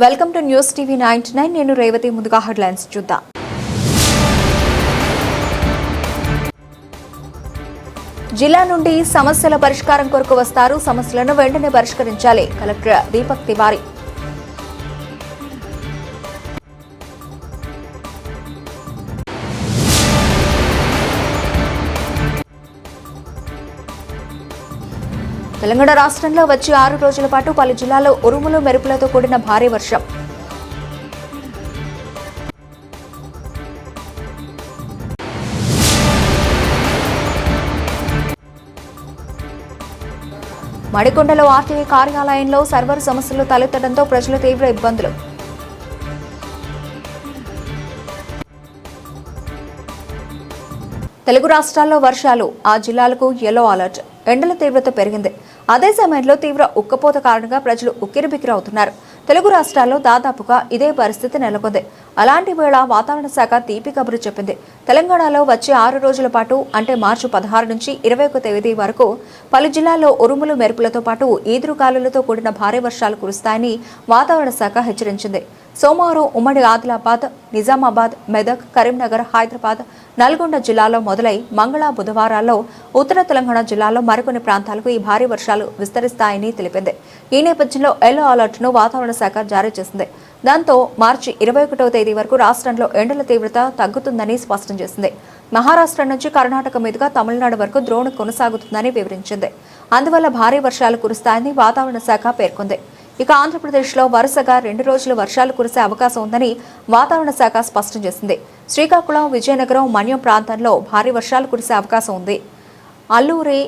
Welcome to news TV 99. నేను రేవతి. ముందుగా headlines చూద్దాం. జిల్లా నుండి సమస్యల పరిష్కారం కొరకు వస్తారు. సమస్యలను వెంటనే పరిష్కరించాలి. కలెక్టర్ దీపక్ తివారీ. తెలంగాణ రాష్ట్రంలో వచ్చే 6 రోజుల పాటు పలు జిల్లాల్లో ఉరుములు మెరుపులతో కూడిన భారీ వర్షం. మడికొండలో ఆర్టీఐ కార్యాలయంలో సర్వర్ సమస్యలు తలెత్తడంతో ప్రజలు తీవ్ర ఇబ్బందులు. తెలుగు రాష్ట్రాల్లో వర్షాలు, ఆ జిల్లాలకు యెల్లో అలర్ట్. ఎండల తీవ్రత పెరిగింది. అదే సమయంలో తీవ్ర ఉక్కపోత కారణంగా ప్రజలు ఉక్కిరిబిక్కిరవుతున్నారు. తెలుగు రాష్ట్రాల్లో దాదాపుగా ఇదే పరిస్థితి నెలకొంది. అలాంటి వేళ వాతావరణ శాఖ తీపి కబురు చెప్పింది. తెలంగాణలో వచ్చే 6 రోజుల పాటు అంటే మార్చి 16 నుంచి 21 తేదీ వరకు పలు జిల్లాల్లో ఉరుములు మెరుపులతో పాటు ఈదురుగాలులతో కూడిన భారీ వర్షాలు కురుస్తాయని వాతావరణ శాఖ హెచ్చరించింది. సోమవారం ఉమ్మడి ఆదిలాబాద్, నిజామాబాద్, మెదక్, కరీంనగర్, హైదరాబాద్, నల్గొండ జిల్లాలో మొదలై మంగళ, బుధవారాల్లో ఉత్తర తెలంగాణ జిల్లాలో మరికొన్ని ప్రాంతాలకు ఈ భారీ వర్షాలు విస్తరిస్తాయని తెలిపింది. ఈ నేపథ్యంలో యెల్లో అలర్ట్ను వాతావరణ శాఖ జారీ చేసింది. దాంతో మార్చి 21వ తేదీ వరకు రాష్ట్రంలో ఎండల తీవ్రత తగ్గుతుందని స్పష్టం చేసింది. మహారాష్ట్ర నుంచి కర్ణాటక మీదుగా తమిళనాడు వరకు ద్రోణి కొనసాగుతుందని వివరించింది. అందువల్ల భారీ వర్షాలు కురుస్తాయని వాతావరణ శాఖ పేర్కొంది. ఇక ఆంధ్రప్రదేశ్లో వరుసగా 2 రోజులు వర్షాలు కురిసే అవకాశం ఉందని వాతావరణ శాఖ స్పష్టం చేసింది. శ్రీకాకుళం, విజయనగరం, మన్యం ప్రాంతాల్లో భారీ వర్షాలు కురిసే అవకాశం ఉంది. అల్లూరి,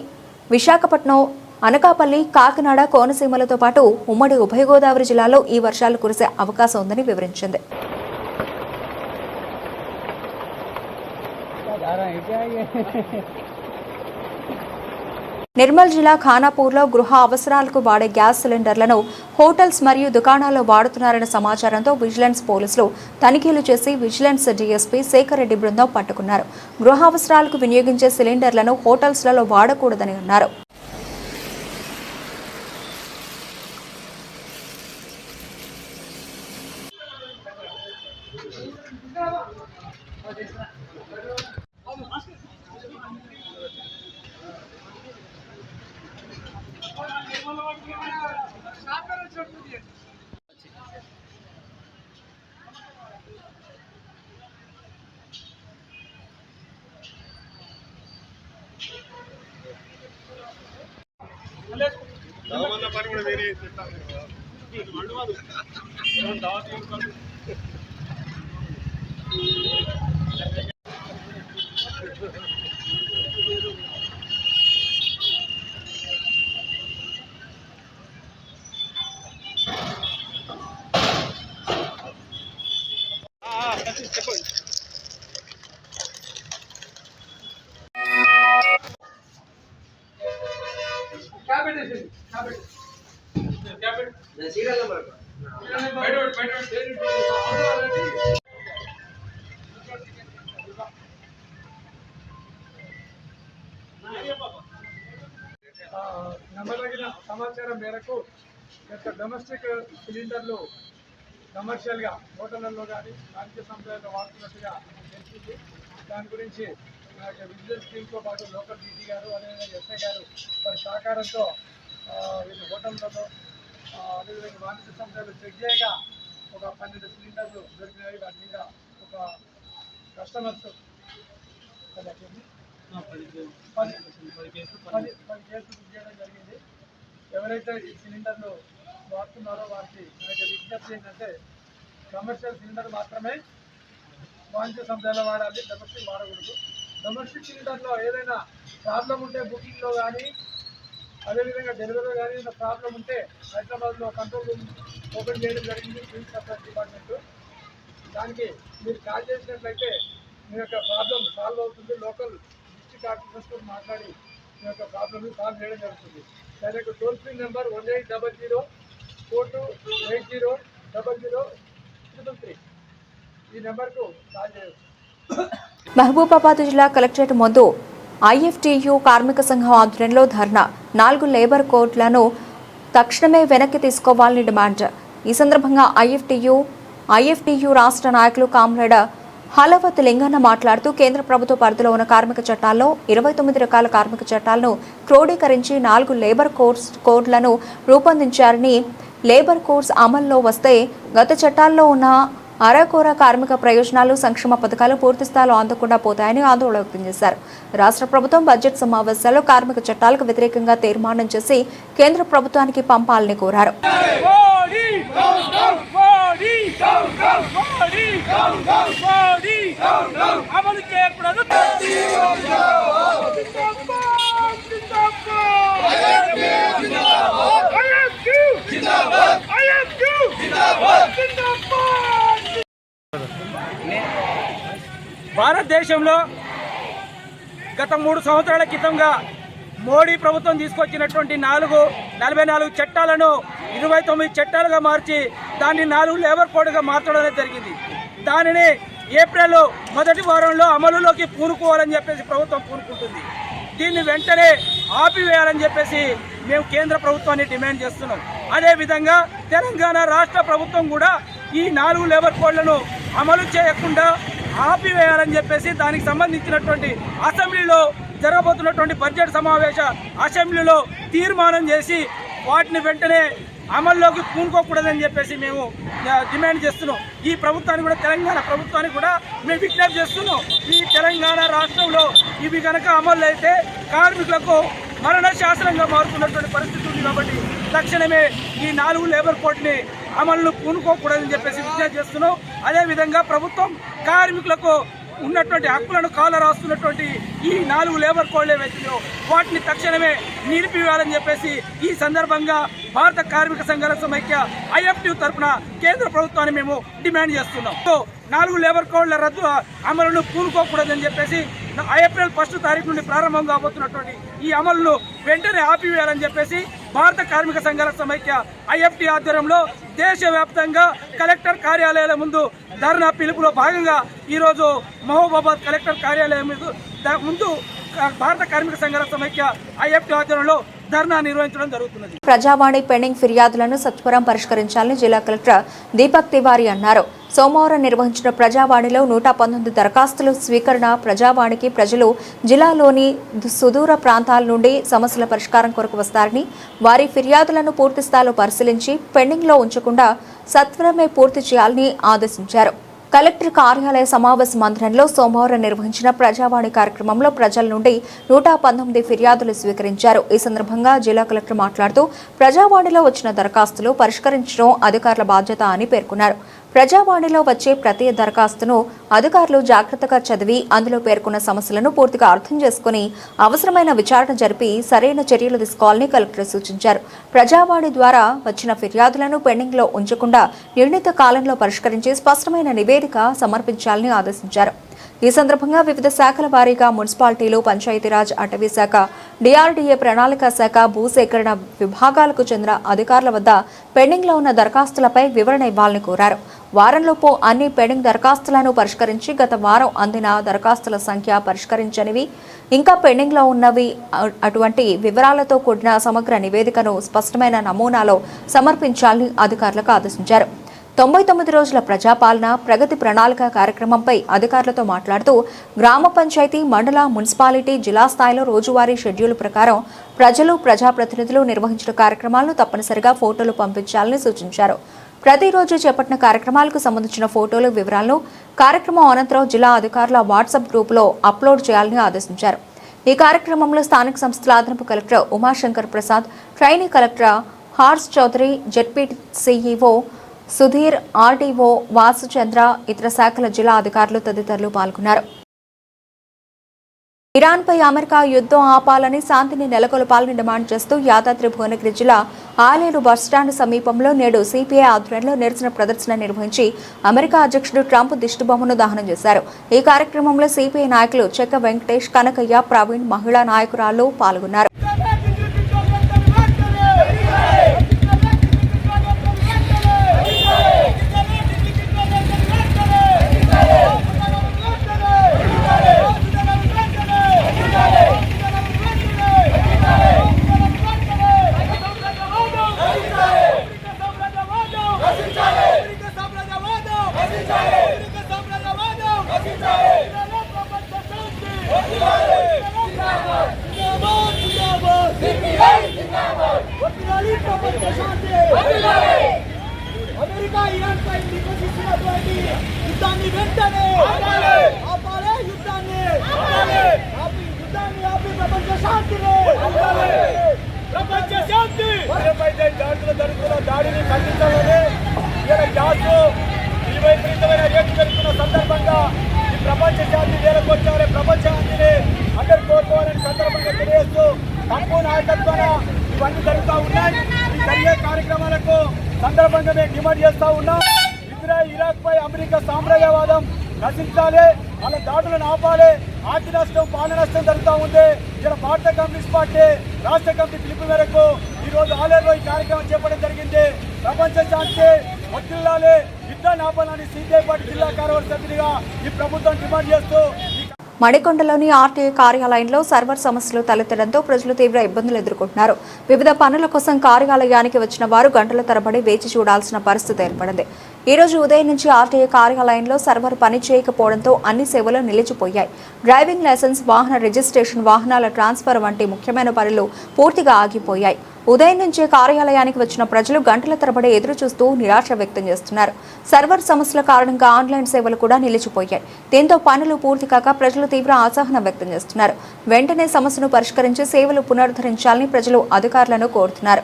విశాఖపట్నం, అనకాపల్లి, కాకినాడ, కోనసీమలతో పాటు ఉమ్మడి ఉభయ గోదావరి జిల్లాలో ఈ వర్షాలు కురిసే అవకాశం ఉందని వివరించింది. నిర్మల్ జిల్లా ఖానాపూర్లో గృహ అవసరాలకు వాడే గ్యాస్ సిలిండర్లను హోటల్స్ మరియు దుకాణాల్లో వాడుతున్నారన్న సమాచారంతో విజిలెన్స్ పోలీసులు తనిఖీలు చేసి విజిలెన్స్ డీఎస్పీ శేఖర్ రెడ్డి బృందం పట్టుకున్నారు. గృహ అవసరాలకు వినియోగించే సిలిండర్లను హోటల్స్లలో వాడకూడదని అన్నారు. నమ్మదగిన సమాచారం మేరకు డొమెస్టిక్ సిలిండర్లు కమర్షియల్గా హోటళ్లలో కానీ వాణిజ్య సంస్థలలో వాడుతున్నట్టుగా తెలిసింది. దాని గురించి విజిలెన్స్ టీంతో పాటు లోకల్ డీటీ గారు అదేవిధంగా ఎస్ఐ గారు వారి సహకారంతో వీళ్ళు హోటళ్లలో అదేవిధంగా వాణిజ్య సంస్థలు చెక్ చేయగా ఒక 12 సిలిండర్లు దొరికినాయి. వాటి మీద ఒక కస్టమర్స్ 10 కేసులు బుక్ చేయడం జరిగింది. ఎవరైతే ఈ సిలిండర్లు వాడుతున్నారో వారికి విజ్ఞప్తి ఏంటంటే కమర్షియల్ సిలిండర్ మాత్రమే వాణిజ్య సంస్థలో వాడాలి, డొమెస్టిక్ వాడకూడదు. డొమెస్టిక్ సిలిండర్లో ఏదైనా ప్రాబ్లం ఉంటే బుకింగ్లో కానీ అదేవిధంగా డెలివరీలో కానీ ఏదైనా ప్రాబ్లం ఉంటే హైదరాబాద్లో కంట్రోల్ రూమ్ ఓపెన్ చేయడం జరిగింది సివిల్ సప్లైస్ డిపార్ట్మెంట్. దానికి మీరు కాల్ చేసినట్లయితే మీ యొక్క ప్రాబ్లం సాల్వ్ అవుతుంది. లోకల్ డిస్ట్రిక్ట్ ఆఫీసర్స్తో మాట్లాడి మీ యొక్క ప్రాబ్లమ్ని సాల్వ్ చేయడం జరుగుతుంది. దాని యొక్క టోల్ ఫ్రీ నెంబర్ 180042800033 ఈ నెంబర్కు కాల్ చేయవచ్చు. మహబూబాబాద్ జిల్లా కలెక్టరేట్ ముందు ఐఎఫ్టీయూ కార్మిక సంఘం ఆధ్వర్యంలో ధర్నా. 4 లేబర్ కోడ్లను తక్షణమే వెనక్కి తీసుకోవాలని డిమాండ్. ఈ సందర్భంగా ఐఎఫ్టియు రాష్ట్ర నాయకులు కామ్రేడ్ హలవత్ లింగన్న మాట్లాడుతూ కేంద్ర ప్రభుత్వ పరిధిలో ఉన్న కార్మిక చట్టాల్లో 29 రకాల కార్మిక చట్టాలను క్రోడీకరించి 4 లేబర్ కోడ్లను రూపొందించారని, లేబర్ కోడ్స్ అమల్లో వస్తే గత చట్టాల్లో ఉన్న అరకొర కార్మిక ప్రయోజనాలు, సంక్షేమ పథకాలు పూర్తి స్థాయిలో అందకుండా పోతాయని ఆందోళన వ్యక్తం చేశారు. రాష్ట్ర ప్రభుత్వం బడ్జెట్ సమావేశాల్లో కార్మిక చట్టాలకు వ్యతిరేకంగా తీర్మానం చేసి కేంద్ర ప్రభుత్వానికి పంపాలని కోరారు. భారతదేశంలో గత 3 సంవత్సరాల క్రితంగా మోడీ ప్రభుత్వం తీసుకొచ్చినటువంటి 44 చట్టాలను 29 చట్టాలుగా మార్చి దాన్ని 4 లేబర్ కోడ్గా మార్చడం జరిగింది. దానిని ఏప్రిల్ మొదటి వారంలో అమలులోకి పూనుకోవాలని చెప్పేసి ప్రభుత్వం పూనుకుంటుంది. దీన్ని వెంటనే ఆపివేయాలని చెప్పేసి మేము కేంద్ర ప్రభుత్వాన్ని డిమాండ్ చేస్తున్నాం. అదేవిధంగా తెలంగాణ రాష్ట్ర ప్రభుత్వం కూడా ఈ 4 లేబర్ కోడ్లను అమలు చేయకుండా ఆపివేయాలని చెప్పేసి దానికి సంబంధించినటువంటి అసెంబ్లీలో జరగబోతున్నటువంటి బడ్జెట్ సమావేశ అసెంబ్లీలో తీర్మానం చేసి వాటిని వెంటనే అమల్లోకి పూనుకోకూడదని చెప్పేసి మేము డిమాండ్ చేస్తున్నాం. ఈ ప్రభుత్వాన్ని కూడా, తెలంగాణ ప్రభుత్వాన్ని కూడా మేము విజ్ఞప్తి చేస్తున్నాం. ఈ తెలంగాణ రాష్ట్రంలో ఇవి కనుక అమలు అయితే కార్మికులకు మరణ శాసనంగా మారుతున్నటువంటి పరిస్థితి ఉంది. కాబట్టి తక్షణమే ఈ 4 లేబర్ కోడ్ని అమలును పూనుకోకూడదని చెప్పేసి విజ్ఞప్తి చేస్తున్నాం. అదేవిధంగా ప్రభుత్వం కార్మికులకు ఉన్నటువంటి హక్కులను కాల రాస్తున్నటువంటి ఈ 4 లేబర్ కోడ్లే వ్యక్తులు వాటిని తక్షణమే నిలిపివేయాలని చెప్పేసి ఈ సందర్భంగా భారత కార్మిక సంఘాల సమైక్య ఐఎఫ్టియు తరఫున కేంద్ర ప్రభుత్వాన్ని మేము డిమాండ్ చేస్తున్నాం. 4 లేబర్ కోడ్ల రద్దు అమలును పూనుకోకూడదని చెప్పేసి ఏప్రిల్ 1 తారీఖు నుండి ప్రారంభం కాబోతున్నటువంటి ఈ అమలును వెంటనే ఆపివేయాలని చెప్పేసి భారత కార్మిక సంఘాల సమైక్య ఐఎఫ్టి ఆధ్వర్యంలో దేశవ్యాప్తంగా కలెక్టర్ కార్యాలయాల ముందు ధర్నా పిలుపులో భాగంగా ఈరోజు మహబూబాబాద్ కలెక్టర్ కార్యాలయం ముందు భారత కార్మిక సంఘాల సమైక్య ఐఎఫ్టి ఆధ్వర్యంలో ధర్నా నిర్వహించడం జరుగుతున్నది. ప్రజావాణి పెండింగ్ ఫిర్యాదులను సత్వరం పరిష్కరించాలని జిల్లా కలెక్టర్ దీపక్ తివారీ అన్నారు. సోమవారం నిర్వహించిన ప్రజావాణిలో 119 దరఖాస్తుల స్వీకరణ. ప్రజావాణికి ప్రజలు జిల్లాలోని సుదూర ప్రాంతాల నుండి సమస్యల పరిష్కారం కొరకు వస్తారని, వారి ఫిర్యాదులను పూర్తి స్థాయిలో పరిశీలించి పెండింగ్లో ఉంచకుండా సత్వరమే పూర్తి చేయాలని ఆదేశించారు. కలెక్టర్ కార్యాలయ సమావేశ మందిరంలో సోమవారం నిర్వహించిన ప్రజావాణి కార్యక్రమంలో ప్రజల నుండి 119 ఫిర్యాదులు స్వీకరించారు. ఈ సందర్భంగా జిల్లా కలెక్టర్ మాట్లాడుతూ ప్రజావాణిలో వచ్చిన దరఖాస్తులు పరిష్కరించడం అధికారుల బాధ్యత అని పేర్కొన్నారు. ప్రజావాణిలో వచ్చే ప్రతి దరఖాస్తును అధికారులు జాగ్రత్తగా చదివి అందులో పేర్కొన్న సమస్యలను పూర్తిగా అర్థం చేసుకుని అవసరమైన విచారణ జరిపి సరైన చర్యలు తీసుకోవాలని కలెక్టర్ సూచించారు. ప్రజావాణి ద్వారా వచ్చిన ఫిర్యాదులను పెండింగ్లో ఉంచకుండా నిర్ణీత కాలంలో పరిష్కరించి స్పష్టమైన నివేదిక సమర్పించాలని ఆదేశించారు. ఈ సందర్భంగా వివిధ శాఖల వారీగా మున్సిపాలిటీలు, పంచాయతీరాజ్, అటవీ శాఖ, డిఆర్డీఏ, ప్రణాళిక శాఖ, భూసేకరణ విభాగాలకు చెందిన అధికారుల వద్ద పెండింగ్లో ఉన్న దరఖాస్తులపై వివరణ ఇవ్వాలని కోరారు. వారంలోపు అన్ని పెండింగ్ దరఖాస్తులను పరిష్కరించి గత వారం అందిన దరఖాస్తుల సంఖ్య, పరిష్కరించనివి, ఇంకా పెండింగ్లో ఉన్నవి అటువంటి వివరాలతో కూడిన సమగ్ర నివేదికను స్పష్టమైన నమూనాలో సమర్పించాలని అధికారులకు ఆదేశించారు. 99 రోజుల ప్రజాపాలన ప్రగతి ప్రణాళిక కార్యక్రమంపై అధికారులతో మాట్లాడుతూ గ్రామ పంచాయతీ, మండల, మున్సిపాలిటీ, జిల్లా స్థాయిలో రోజువారీ షెడ్యూల్ ప్రకారం ప్రజలు, ప్రజాప్రతినిధులు నిర్వహించిన కార్యక్రమాలను తప్పనిసరిగా ఫోటోలు పంపించాలని సూచించారు. ప్రతిరోజు చేపట్టిన కార్యక్రమాలకు సంబంధించిన ఫోటోలు, వివరాలను కార్యక్రమం అనంతరం జిల్లా అధికారుల వాట్సాప్ గ్రూపులో అప్లోడ్ చేయాలని ఆదేశించారు. ఈ కార్యక్రమంలో స్థానిక సంస్థల అదనపు collector Umashankar Prasad, trainee collector Harsh Chaudhary, ZP CEO Sudheer, RDO Vasuchandra, ఇతర శాఖల జిల్లా అధికారులు తదితరులు పాల్గొన్నారు. ఇరాన్పై అమెరికా యుద్ధం ఆపాలని, శాంతిని నెలకొల్పాలని డిమాండ్ చేస్తూ యాదాద్రి భువనగిరి జిల్లా ఆలేరు బస్టాండ్ సమీపంలో నేడు సిపిఐ ఆధ్వర్యంలో నిరసన ప్రదర్శన నిర్వహించి అమెరికా అధ్యక్షుడు ట్రంప్ దిష్టిబొమ్మను దహనం చేశారు. ఈ కార్యక్రమంలో సిపిఐ నాయకులు చెక్క వెంకటేష్, కనకయ్య, ప్రవీణ్, మహిళా నాయకురాలు పాల్గొన్నారు. అమెరికా ఇరాన్ పై నిరోధిస్తున్నటువంటి యుద్ధాన్ని వెంటనే ఆపాలి, యుద్ధాన్ని ఆపి ప్రపంచ శాంతిని జాతులు జరుగుతున్న దాడిని ఖండించాలని గ్యాస్ విపరీతమైన రేట్లు పెరుగుతున్న సందర్భంగా ఈ ప్రపంచ శాంతి వేలకొచ్చారే ప్రపంచ శాంతిని అందరు కోరుకోవాలని సందర్భంగా తెలియజేస్తూ తప్పు నాయకత్వాన ఇవన్నీ జరుగుతూ ఉన్నాయి. ఈ జరిగే కార్యక్రమాలకు సందర్భంగా మేము డిమాండ్ చేస్తూ ఉన్నాం. ఇజ్రాయెల్ ఇరాక్ పై అమెరికా సామ్రాజ్యవాదం నశించాలి, వాళ్ళ దాడులను ఆపాలి. ఆర్థిక నష్టం, పాలన నష్టం జరుగుతూ ఉంది. ఇలా భారత కమ్యూనిస్ట్ పార్టీ రాష్ట్ర కమిటీ పిలుపు మేరకు ఈ రోజు ఆలేరులో ఈ కార్యక్రమం చేపట్టడం జరిగింది. ప్రపంచ శాంతి వర్ధిల్లాలి, యుద్ధాన్ని ఆపాలని సిపిఐ పార్టీ జిల్లా కార్యవర్గ సభ్యునిగా ఈ ప్రభుత్వం డిమాండ్ చేస్తూ మణికొండలోని ఆర్టీఐ కార్యాలయంలో సర్వర్ సమస్యలు తలెత్తడంతో ప్రజలు తీవ్ర ఇబ్బందులు ఎదుర్కొంటున్నారు. వివిధ పనుల కోసం కార్యాలయానికి వచ్చిన వారు గంటల తరబడి వేచి చూడాల్సిన పరిస్థితి ఏర్పడింది. ఈ రోజు ఉదయం నుంచి ఆర్టీఐ కార్యాలయంలో సర్వర్ పని చేయకపోవడంతో అన్ని సేవలు నిలిచిపోయాయి. డ్రైవింగ్ లైసెన్స్, వాహన రిజిస్ట్రేషన్, వాహనాల ట్రాన్స్ఫర్ వంటి ముఖ్యమైన పనులు పూర్తిగా ఆగిపోయాయి. ఉదయం నుంచే కార్యాలయానికి వచ్చిన ప్రజలు గంటల తరబడి ఎదురు చూస్తూ నిరాశ వ్యక్తం చేస్తున్నారు. సర్వర్ సమస్యల కారణంగా ఆన్లైన్ సేవలు కూడా నిలిచిపోయాయి. దీంతో పనులు పూర్తి కాక ప్రజలు తీవ్ర అసహనం వ్యక్తం చేస్తున్నారు. వెంటనే సమస్యను పరిష్కరించి సేవలు పునరుద్ధరించాలని ప్రజలు అధికారులను కోరుతున్నారు.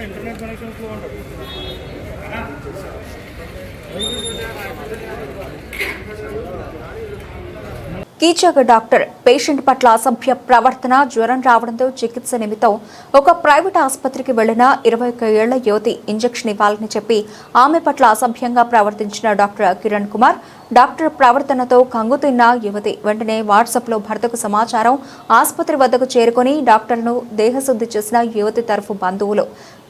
ఇంటర్నెట్ కనెక్షన్ స్లో ఉంటుంది. కీచక డాక్టర్ పేషెంట్ పట్ల అసభ్య ప్రవర్తన, జ్వరం రావడంతో చికిత్స నిమిత్తం ఒక ప్రైవేట్ ఆసుపత్రికి వెళ్లిన 21 ఏళ్ల యువతి ఇంజెక్షన్ ఇవ్వాలని చెప్పి ఆమె పట్ల అసభ్యంగా ప్రవర్తించిన డాక్టర్ కిరణ్ కుమార్, డాక్టర్ ప్రవర్తనతో కంగుతిన్న యువతి వెంటనే వాట్సాప్లో భర్తకు సమాచారం ఆసుపత్రి వద్దకు చేరుకుని డాక్టర్ను దేహశుద్ధి చేసిన యువతి తరఫు బంధువులు.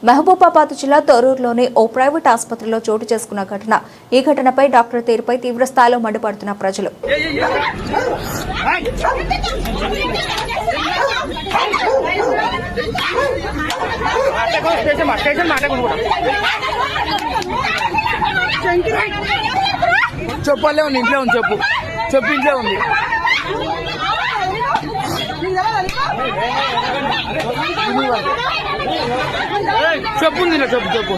మహబూబాబాద్ జిల్లా తొర్రూరులోని ఓ ప్రైవేట్ ఆసుపత్రిలో చోటు చేసుకున్న ఘటన. ఈ ఘటనపై డాక్టర్ తీరుపై తీవ్ర స్థాయిలో మండిపడుతున్న ప్రజలు. చెప్పలే ఉంది, ఇంట్లో ఉంది, చెప్పు ఇంట్లో ఉంది. చెప్పు చెప్పు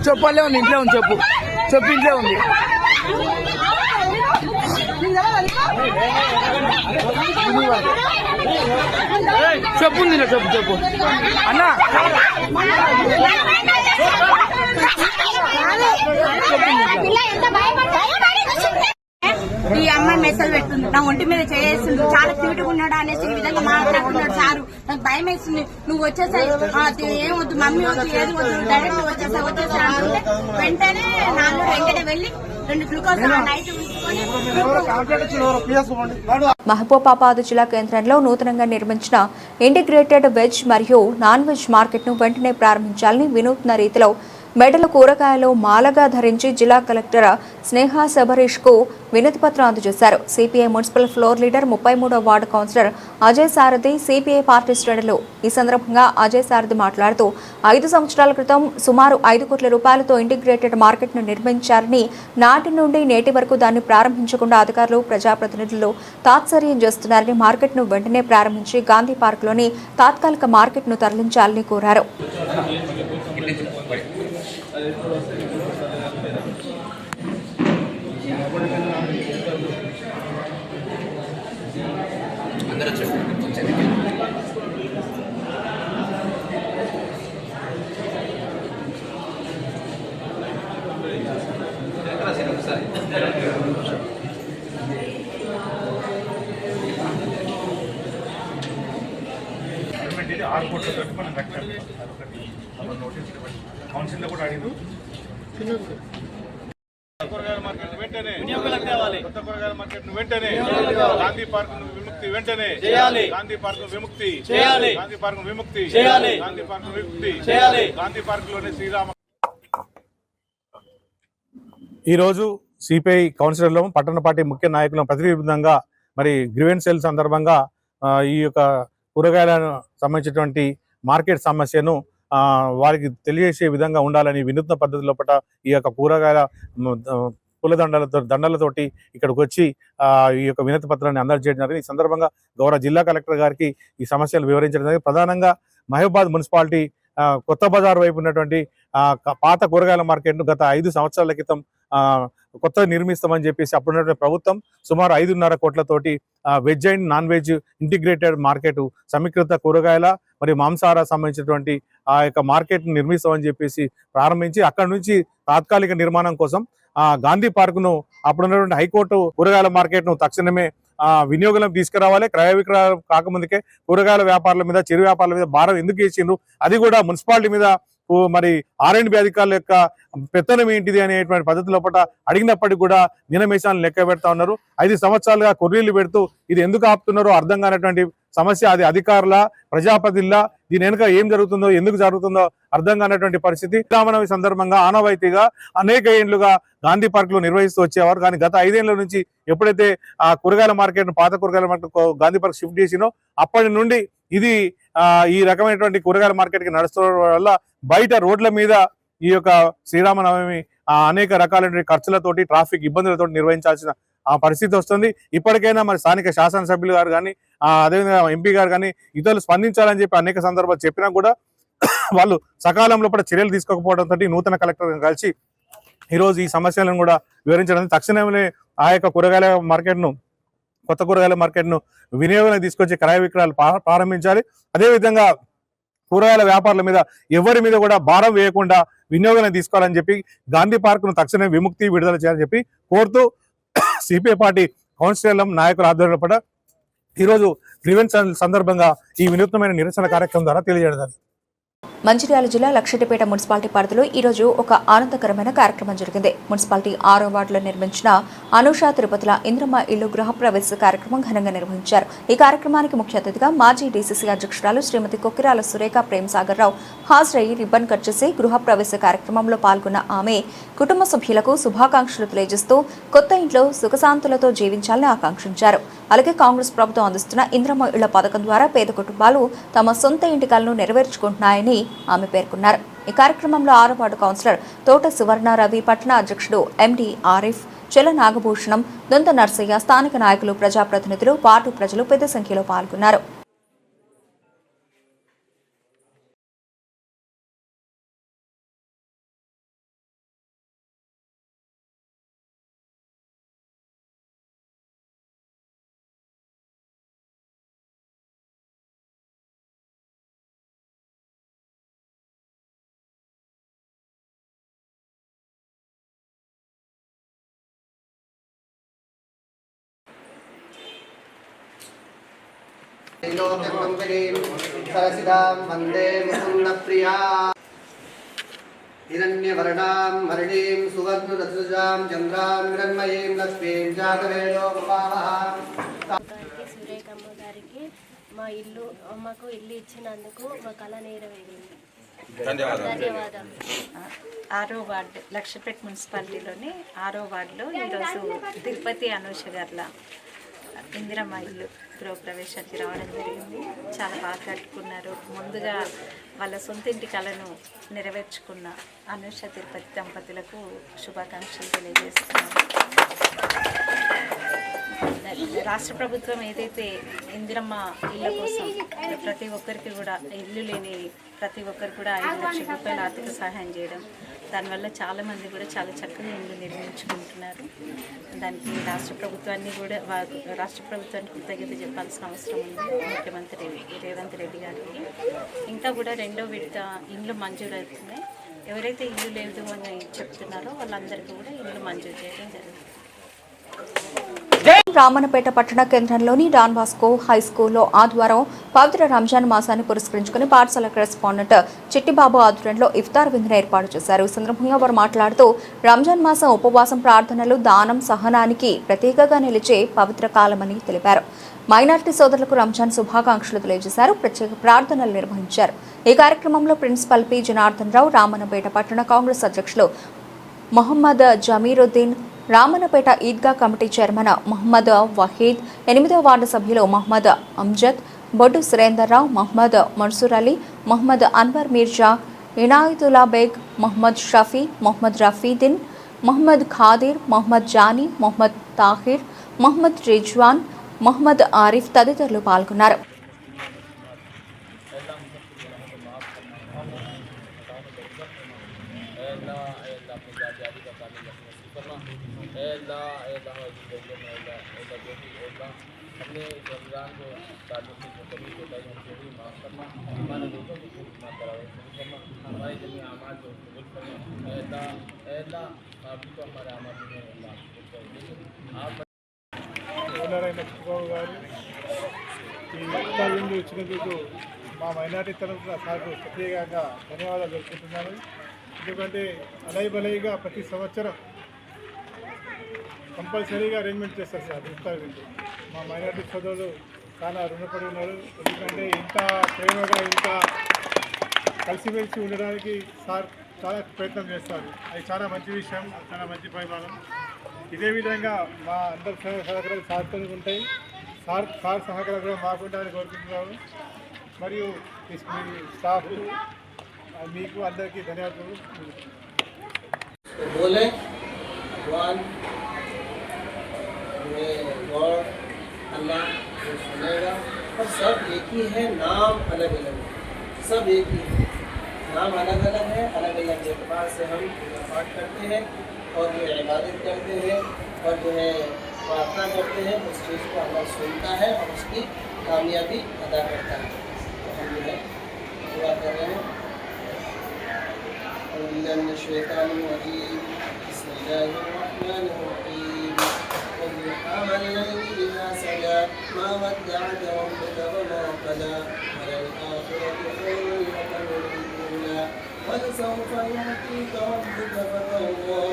చెప్పలే ఉంది, ఇంట్లో ఉంది, చెప్పు ఇంట్లో ఉంది. చెప్పు చెప్పు అన్నా. ఈ అమ్మాయి మెసేజ్ పెడుతుంది, నా ఒంటి మీద చేస్తుంది, చాలా క్యూట్ గా ఉన్నాడు అనేసి ఈ విధంగా మాట్లాడుతున్నాడు సారు. నాకు భయం వేస్తుంది. నువ్వు వచ్చేసాయి, ఏం వద్దు మమ్మీ వద్దు, ఏది వద్దు, డైరెక్ట్ వచ్చేసా అంటే వెంటనే నాన్న వెంటనే వెళ్లి 2 గ్లూకోజ్ నైట్ మహబూబాబాద్ జిల్లా కేంద్రంలో నూతనంగా నిర్మించిన ఇంటిగ్రేటెడ్ వెజ్ మరియు నాన్ వెజ్ మార్కెట్ ను వెంటనే ప్రారంభించాలని వినూత్న రీతిలో మెడలు కూరగాయలు మాలగా ధరించి జిల్లా కలెక్టర్ స్నేహ శబరీష్ కు వినతి పత్రం అందజేశారు. సిపిఐ మున్సిపల్ ఫ్లోర్ లీడర్ 33వ ward councillor Ajay Sarathi, CPI party శ్రేణులు. ఈ సందర్భంగా అజయ్ సారథి మాట్లాడుతూ 5 సంవత్సరాల క్రితం సుమారు 5 కోట్ల రూపాయలతో ఇంటిగ్రేటెడ్ మార్కెట్ ను నిర్మించారని, నాటి నుండి నేటి వరకు దాన్ని ప్రారంభించకుండా అధికారులు, ప్రజాప్రతినిధులు తాత్సర్యం చేస్తున్నారని, మార్కెట్ ను వెంటనే ప్రారంభించి గాంధీ పార్క్ లోని తాత్కాలిక మార్కెట్ ను తరలించాలని కోరారు. ఇది 6 కోట్లతో మనం కట్టాలి. అదొకటి నోటీస్ కౌన్సిల్లో కూడా అడిగింది. కూరగాయల మార్కెట్ వెంటనే కొత్త కూరగాయల మార్కెట్ వెంటనే గాంధీ పార్క్ విముక్తి వెంటనే చేయాలి. గాంధీ పార్క్ విముక్తి చేయాలి. గాంధీ పార్క్ విముక్తి చేయాలి. గాంధీ పార్క్ విముక్తి చేయాలి. గాంధీ పార్క్ లోనే శ్రీరామ. ఈరోజు సిపిఐ కౌన్సిలర్లు పట్టణ పార్టీ ముఖ్య నాయకులను ప్రతినిధిగా మరి గ్రీవెన్స్ సెల్ సందర్భంగా ఈ యొక్క కూరగాయలను సంబంధించినటువంటి మార్కెట్ సమస్యను వారికి తెలియజేసే విధంగా ఉండాలని వినూత్న పద్ధతి లోపల ఈ యొక్క కూరగాయల దండలతోటి ఇక్కడికి వచ్చి ఈ యొక్క వినతి పత్రాన్ని అందజేయడం జరిగింది. ఈ సందర్భంగా గౌరవ జిల్లా కలెక్టర్ గారికి ఈ సమస్యలు వివరించడం జరిగింది. ప్రధానంగా మహబూబాద్ మున్సిపాలిటీ కొత్త బజార్ వైపు ఉన్నటువంటి పాత కూరగాయల మార్కెట్ను గత 5 సంవత్సరాల క్రితం కొత్త నిర్మిస్తామని చెప్పేసి అప్పుడున్నటువంటి ప్రభుత్వం సుమారు 5.5 కోట్లతోటి veg and non veg integrated market సమీకృత కూరగాయల మరియు మాంసాహార సంబంధించినటువంటి ఆ యొక్క మార్కెట్ నిర్మిస్తామని చెప్పేసి ప్రారంభించి అక్కడ నుంచి తాత్కాలిక నిర్మాణం కోసం గాంధీ పార్కును అప్పుడున్నటువంటి హైకోర్టు కూరగాయల మార్కెట్ను తక్షణమే వినియోగంలోకి తీసుకురావాలి. క్రయ విక్రయాలు కాకముందుకే కూరగాయల వ్యాపారుల మీద చిరు వ్యాపారుల మీద భారం ఎందుకు వేసిండ్రు, అది కూడా మున్సిపాలిటీ మీద మరి R&B అధికారుల యొక్క పెత్తనం ఏంటిది అనేటువంటి పద్ధతి లోపల అడిగినప్పటికీ కూడా నినమేషాలను లెక్క పెడతా ఉన్నారు. 5 సంవత్సరాలుగా కొర్రీలు పెడుతూ ఇది ఎందుకు ఆపుతున్నారో అర్థం కానటువంటి సమస్య. అది అధికారుల ప్రజాప్రతినిధుల దీని వెనుక ఏం జరుగుతుందో ఎందుకు జరుగుతుందో అర్థం కానటువంటి పరిస్థితి. శ్రీరామనవమి సందర్భంగా ఆనవాయితీగా అనేక ఏళ్లుగా గాంధీ పార్క్ లో నిర్వహిస్తూ వచ్చేవారు. కానీ గత 5 ఏళ్ల నుంచి ఎప్పుడైతే ఆ కూరగాయల మార్కెట్ పాత కూరగాయల మార్కెట్ గాంధీ పార్క్ షిఫ్ట్ చేసినో అప్పటి నుండి ఇది ఈ రకమైనటువంటి కూరగాయల మార్కెట్ కి నడుస్తున్న వల్ల బయట రోడ్ల మీద ఈ యొక్క శ్రీరామనవమి అనేక రకాలైన ఖర్చులతోటి ట్రాఫిక్ ఇబ్బందులతో నిర్వహించాల్సిన పరిస్థితి వస్తుంది. ఇప్పటికైనా మరి స్థానిక శాసనసభ్యులు గారు కానీ అదేవిధంగా ఎంపీ గారు కానీ ఇతరులు స్పందించాలని చెప్పి అనేక సందర్భాలు చెప్పినా కూడా వాళ్ళు సకాలంలో కూడా చర్యలు తీసుకోకపోవడంతో నూతన కలెక్టర్ కలిసి ఈరోజు ఈ సమస్యలను కూడా వివరించడం తక్షణమే ఆ యొక్క కూరగాయల మార్కెట్ను కొత్త కూరగాయల మార్కెట్ను వినియోగంలో తీసుకొచ్చి క్రయ విక్రయాలు ప్రారంభించాలి. అదేవిధంగా కూరగాయల వ్యాపారుల మీద ఎవరి మీద కూడా భారం వేయకుండా వినియోగంలో తీసుకోవాలని చెప్పి గాంధీ పార్కును తక్షణమే విముక్తి విడుదల చేయాలని చెప్పి కోరుతూ సిపిఐ పార్టీ కౌన్సిలర్ల నాయకుల ఆధ్వర్యంలో పడ ఈరోజు గ్రీవెన్స్ సందర్భంగా ఈ వినూత్నమైన నిరసన కార్యక్రమం ద్వారా తెలియజేయడం. మంచిర్యాల జిల్లా లక్షటిపేట మున్సిపాలిటీ పరిధిలో ఈరోజు ఒక ఆనందకరమైన కార్యక్రమం జరిగింది. మున్సిపాలిటీ 6వ వార్డులో నిర్మించిన అనూష తిరుపతిల ఇంద్రమ్మ ఇల్లు గృహప్రవేశ కార్యక్రమం ఘనంగా నిర్వహించారు. ఈ కార్యక్రమానికి ముఖ్య అతిథిగా మాజీ డీసీసీ అధ్యక్షురాలు శ్రీమతి కొక్కిరాల సురేఖ ప్రేమసాగర్ రావు హాజరయ్యి రిబ్బన్ కట్ చేసి గృహప్రవేశ కార్యక్రమంలో పాల్గొన్న ఆమె కుటుంబ సభ్యులకు శుభాకాంక్షలు తెలియజేస్తూ కొత్త ఇంట్లో సుఖశాంతులతో జీవించాలని ఆకాంక్షించారు. అలాగే కాంగ్రెస్ ప్రభుత్వం అందిస్తున్న ఇంద్రమ్మ ఇళ్ల పథకం ద్వారా పేద కుటుంబాలు తమ సొంత ఇంటి కలను నెరవేర్చుకుంటున్నాయని ఆమె పేర్కొన్నారు. ఈ కార్యక్రమంలో 6వ వార్డు కౌన్సిలర్ తోట సువర్ణారవి, పట్టణ అధ్యక్షుడు ఎండి ఆరిఫ్, చెల నాగభూషణం, దొంత నర్సయ్య, స్థానిక నాయకులు, ప్రజాప్రతినిధులు, వార్డు ప్రజలు పెద్ద సంఖ్యలో పాల్గొన్నారు. वंदे मुकुंदप्रिया हिरण्यवर्णां हरिणीं सुवर्णरजतां चंद्रां हिरण्मयीं लक्ष्मीं जातवेदो भवावः. సురేఖమ్మ గారికి మాకు ఇల్లు ఇచ్చినందుకు మా కళ నెరవేరింది. ధన్యవాదాలు. 6వ వార్డు లక్షపేట మున్సిపాలిటీలోని 6వ వార్డులో ఈరోజు తిరుపతి అనూష గార్ల ఇందిరమ్మ ఇల్లు గృహప్రవేశానికి రావడం జరిగింది. చాలా బాగా కట్టుకున్నారు. ముందుగా వాళ్ళ సొంత ఇంటి కళను నెరవేర్చుకున్న అనూష తిరుపతి దంపతులకు శుభాకాంక్షలు తెలియజేస్తున్నాను. రాష్ట్ర ప్రభుత్వం ఏదైతే ఇందిరమ్మ ఇళ్ళ కోసం ప్రతి ఒక్కరికి కూడా ఇల్లు లేని ప్రతి ఒక్కరికి కూడా 5 లక్షల రూపాయల ఆర్థిక సహాయం చేయడం, దానివల్ల చాలామంది కూడా చాలా చక్కగా ఇల్లు నిర్మించుకుంటున్నారు. దానికి రాష్ట్ర ప్రభుత్వానికి కృతజ్ఞత చెప్పాల్సిన అవసరం ఉంది ముఖ్యమంత్రి రేవంత్ రెడ్డి గారికి. ఇంకా కూడా 2వ విడత ఇండ్లు మంజూరు అవుతున్నాయి. ఎవరైతే ఇల్లు లేదు అని చెప్తున్నారో వాళ్ళందరికీ కూడా ఇల్లు మంజూరు చేయడం జరుగుతుంది. రామన్నపేట పట్టణ కేంద్రంలోని డాన్ బాస్కో హై స్కూల్లో ఆదివారం పవిత్ర రంజాన్ మాసాన్ని పురస్కరించుకుని పాఠశాల కరెస్పాండెంట్ చిట్టిబాబు ఆధ్వర్యంలో ఇఫ్తార్ విందును ఏర్పాటు చేశారు. ఈ సందర్భంగా వారు మాట్లాడుతూ రంజాన్ మాసం ఉపవాసం, ప్రార్థనలు, దానం, సహనానికి ప్రతీకగా నిలిచే పవిత్ర కాలమని తెలిపారు. మైనార్టీ సోదరులకు రంజాన్ శుభాకాంక్షలు తెలియజేశారు. ప్రత్యేక ప్రార్థనలు నిర్వహించారు. ఈ కార్యక్రమంలో ప్రిన్సిపల్ పి జనార్దన్ రావు, రామన్నపేట పట్టణ కాంగ్రెస్ అధ్యక్షులు మొహమ్మద్ జమీరుద్దీన్, రామన్నపేట ఈద్గా కమిటీ చైర్మన్ మహమ్మద్ వహీద్, 8వ వార్డు సభ్యులు మహమ్మద్ అంజద్, బొడ్డు సురేందర్ రావు, మహమ్మద్ మన్సూర్ అలీ, మహమ్మద్ అన్వర్ మీర్జా, ఇనాయతుల్లా బేగ్, మహమ్మద్ షఫీ, మహమ్మద్ రఫీదీన్, మహమ్మద్ ఖాదిర్, మహమ్మద్ జానీ, మహమ్మద్ తాహిర్, మహమ్మద్ రిజ్వాన్, మహమ్మద్ ఆరిఫ్ తదితరులు పాల్గొన్నారు. हमने इस रमज़ान को ताज़ों की जो कमी कोताही हमसे हुई माफ़ करना, हमारे दोस्तों की खिदमत करावे करना, हमारे जमीन आमाल को कबूल करना, अल्लाह आप भी तो हमारे आमाल में अल्लाह आप ఎవరైనా చిట్టుబాబు గారు ఈ ఇఫ్తార్ విందు ఇచ్చినందుకు మా మైనార్టీ తరఫున సార్కు ప్రత్యేకంగా ధన్యవాదాలు తెలుపుకుంటున్నాను. ఎందుకంటే అలైబలైగా ప్రతి సంవత్సరం కంపల్సరీగా అరేంజ్మెంట్ చేస్తారు సార్ ఇఫ్తార్ విందు. మా మైనార్టీ సోదరులు చాలా రుణపడి ఉన్నారు. ఎందుకంటే ఇంత ప్రేమగా ఇంత కలిసిమెలిసి ఉండడానికి సార్ చాలా ప్రయత్నం చేస్తారు. అది చాలా మంచి విషయం, చాలా మంచి పరిమాణం. ఇదే విధంగా మా అందరి సహకారాలు సార్తో ఉంటాయి. సార్ సహకారాలు కూడా మాకుంటారని కోరుకుంటున్నాము. మరియు ఈ స్టాఫ్ మీకు అందరికీ ధన్యవాదాలు. अल्लाह सुनेगा और सब एक ही है, नाम अलग अलग है, सब एक ही है, नाम अलग अलग है, अलग अलग एतबार से हम पूजा पाठ करते हैं और जो इबादत करते हैं और जो है प्रार्थना करते हैं, उस चीज़ को अल्लाह सुनता है और उसकी कामयाबी अदा करता है. तो हम जो है दुआ कर रहे हैं. ما ودعك ربك وما قلى وللآخرة خير لك من الأولى ولسوف يعطيك ربك فترضى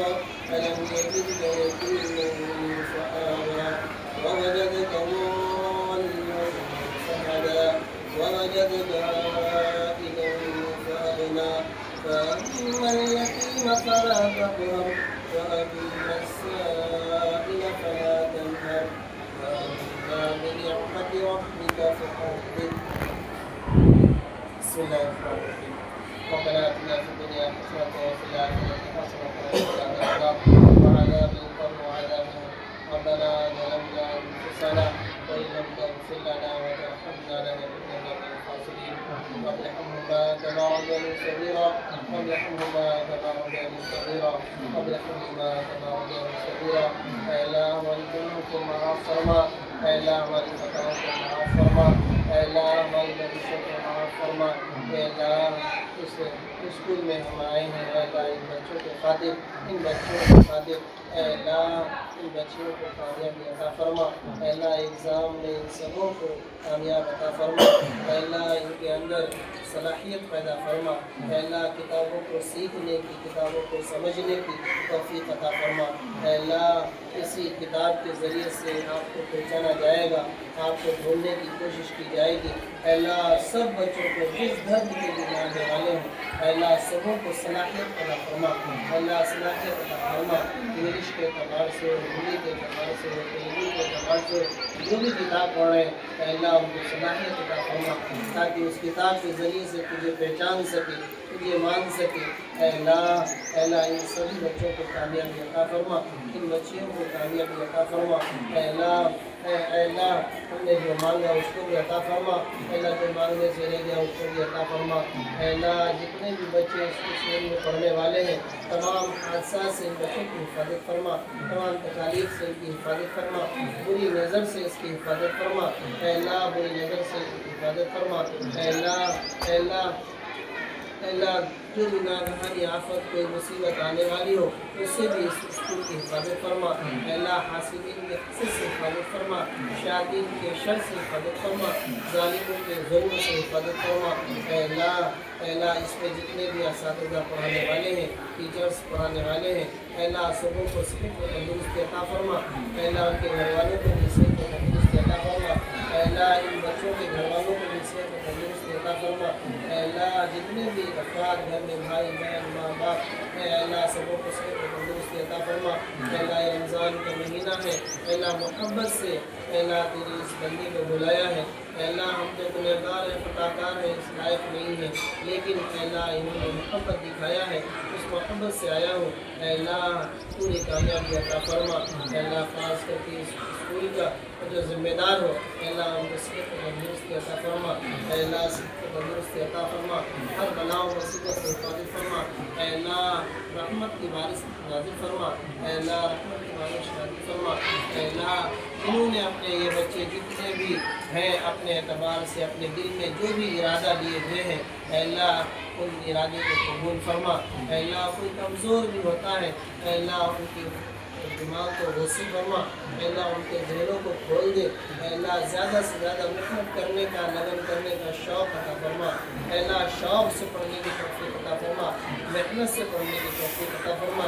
ألم يجدك يتيما فآوى ووجدك ضالا فهدى ووجدك عائلا فأغنى فأما اليتيم فلا تقهر وأما السائل فلا تنهر بنعمة ربك فحدث. بسم الله الرحمن الرحيم. ربنا آتنا في الدنيا حسنة وفي الآخرة حسنة وقنا عذاب القبر وعذاب ربنا ظلمنا أنفسنا وإن لم تغفر لنا وترحمنا لنكونن من الخاسرين. رب ارحمهما كما ربياني صغيرا رب ارحمهما كما ربياني صغيرا رب ارحمهما كما ربياني صغيرا. اے اللہ ہماری گناہوں کو معاف فرما، اے اللہ ہماری خطاؤں کو معاف فرما، اے اللہ ہماری لغزشوں کو معاف فرما. اے اللہ اس اسکول میں ہم آئے ہیں، اے اللہ ان بچوں کے خاطر، ان بچوں کے خاطر اے اللہ ان بچوں کو کامیابی عطا فرما. اے اللہ ایگزام میں ان سبوں کو کامیاب عطا فرما. اے اللہ ان کے اندر صلاحیت پیدا فرما. اے اللہ کتابوں کو سیکھنے کی، کتابوں کو سمجھنے کی توفیق عطا فرما. اے اللہ اسی کتاب کے ذریعے سے آپ کو پہچانا جائے گا، آپ کو ڈھونڈنے کی کوشش کی جائے گی. اے اللہ سب بچوں کو جس دھرم کے لیے آنے والے ہیں، اے اللہ سبوں کو صلاحیت عطا فرما. اے اللہ صلاحیت عطا فرما. انگلش کے اعتبار سے، ہندی کے اعتبار سے، تیلگو کے اعتبار سے جو بھی کتاب پڑھ رہے ہیں، اے اللہ ان کو صلاحیت عطا فرما تاکہ اس کتاب کے ذریعے سے تجھے پہچان سکے، تجھے مان سکے. اے اللہ ان سبھی بچوں کو کامیابی عطا فرما، ان بچیوں کو کامیابی عطا فرما. اے اللہ अल्लाह हमने जो मांगा उसको भी अता फरमा, अल्लाह जो मांगने से रह गया उसको भी अता फरमा। अल्लाह जितने भी बच्चे स्कूल में पढ़ने वाले हैं तमाम हादसा से इन बच्चों की हिफाजत फरमा, तमाम तकालीफ से इनकी हिफाजत फरमा, बुरी नज़र से इसकी हिफाजत फरमा। अल्लाह बुरी नज़र से हिफाजत फरमा। अल्लाह अल्लाह जो भी नागहानी आफत कोई मुसीबत आने वाली हो उससे भी इस स्कूल की हिफाजत फरमा। अल्लाह हासिदीन के हसद से हिफाजत फरमा, शायातीन के शर से हिफाजत फरमा, जालिमों के जुल्म से हिफाजत फरमा। अल्लाह इसमें जितने भी असातिज़ा पढ़ाने वाले हैं, टीचर्स पढ़ाने वाले हैं, अल्लाह सबों को सेहत व तंदुरुस्ती अता फरमा। अल्लाह उनके घर वालों को भी सेहत व तंदुरुस्ती अता फरमा। अल्लाह इन बच्चों के घर वालों को भी सेहत व तंदुरुस्ती अता फरमा। अल्लाह जितने भी अफराद घर में भाई बहन माँ बाप हैं अल्लाह सबों को सेहत व तंदुरुस्ती अता फरमा। अल्लाह रमज़ान का महीना है, अल्लाह मोहब्बत से अल्लाह तेरी इस बंदे को बुलाया है। अल्लाह हम तो गुनहगार हैं, खताकार हैं, इस लायक नहीं है, लेकिन अल्लाह इन्होंने मोहब्बत दिखाया है, उस मोहब्बत से आया हूँ। अल्लाह पूरी कामयाबी अता फरमा। अल्लाह खास करके इस स्कूल का जो जिम्मेदार हो अल्लाह उनको सेहत व तंदुरुस्ती अता फरमा। अल्लाह सेहत व तंदुरुस्ती अता फरमा, हर बलाओं मुसीबत से हिफाजत फरमा। अल्लाह रहमत की बारिश नाज़िल फरमा। अल्लाह रहमत की बारिश नाज़िल फरमा। अल्लाह इन्होंने अपने ये बच्चे जितने भी हैं अपने एतबार से अपने दिल में जो भी इरादा लिए हुए हैं अल्लाह उन इरादे को कबूल फरमा। अल्लाह कोई कमज़ोर भी होता है अल्लाह उनकी दिमाग को वसी फरमा। अल्लाह उनके जहनों को खोल दे। अल्लाह ज़्यादा से ज़्यादा मेहनत करने का, लगन करने का शौक़ अता फरमा। अल्लाह शौक़ से पढ़ने की तौफ़ीक़ अता फरमा, मेहनत से पढ़ने की तौफ़ीक़ अता फरमा।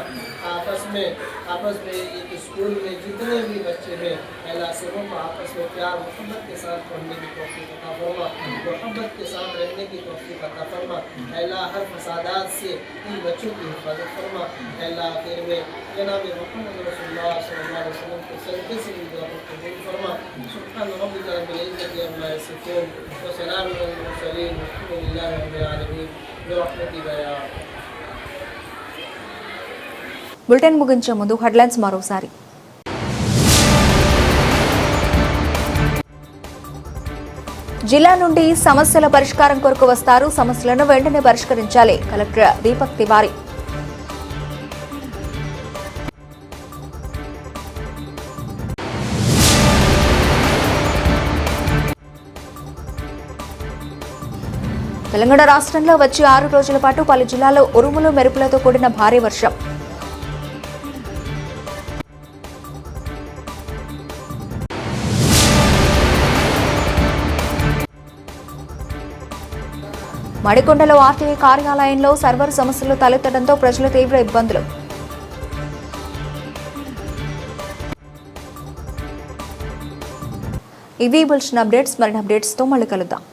आपस में एक स्कूल में जितने भी बच्चे हैं अल्लाह सबों को आपस में प्यार मोहब्बत के साथ पढ़ने की तौफ़ीक़ अता फरमा, मोहब्बत के साथ रहने की तौफ़ीक़ अता फरमा। अल्लाह हर फसादात से इन बच्चों की हिफाजत फरमा। अल्लाह आखिर में जनाब मोहम्मद रसूलुल्लाह सल्लल्लाहु अलैहि वसल्लम के सदक़े से इन दुआ को कबूल फरमा। सुब्हान रब्बिका रब्बिल इज़्ज़ति अम्मा यसिफून व सलामुन अलल मुरसलीन वल्हम्दुलिल्लाहि रब्बिल आलमीन बिरहमतिका या బులెటిన్ ముగించే ముందు హెడ్లైన్స్ మరోసారి. జిల్లా నుండి సమస్యల పరిష్కారం కొరకు వస్తారు, సమస్యలను వెంటనే పరిష్కరించాలి కలెక్టర్ దీపక్ తివారీ. తెలంగాణ రాష్ట్రంలో వచ్చే 6 రోజుల పాటు పలు జిల్లాల్లో ఉరుములు మెరుపులతో కూడిన భారీ వర్షం. మడికొండలో ఆర్టీఐ కార్యాలయంలో సర్వర్ సమస్యలు తలెత్తడంతో ప్రజలు తీవ్ర ఇబ్బందులు. ఇవి బులెటిన్ అప్డేట్స్. మరిన్ని అప్డేట్స్తో మళ్ళీ కలుద్దాం.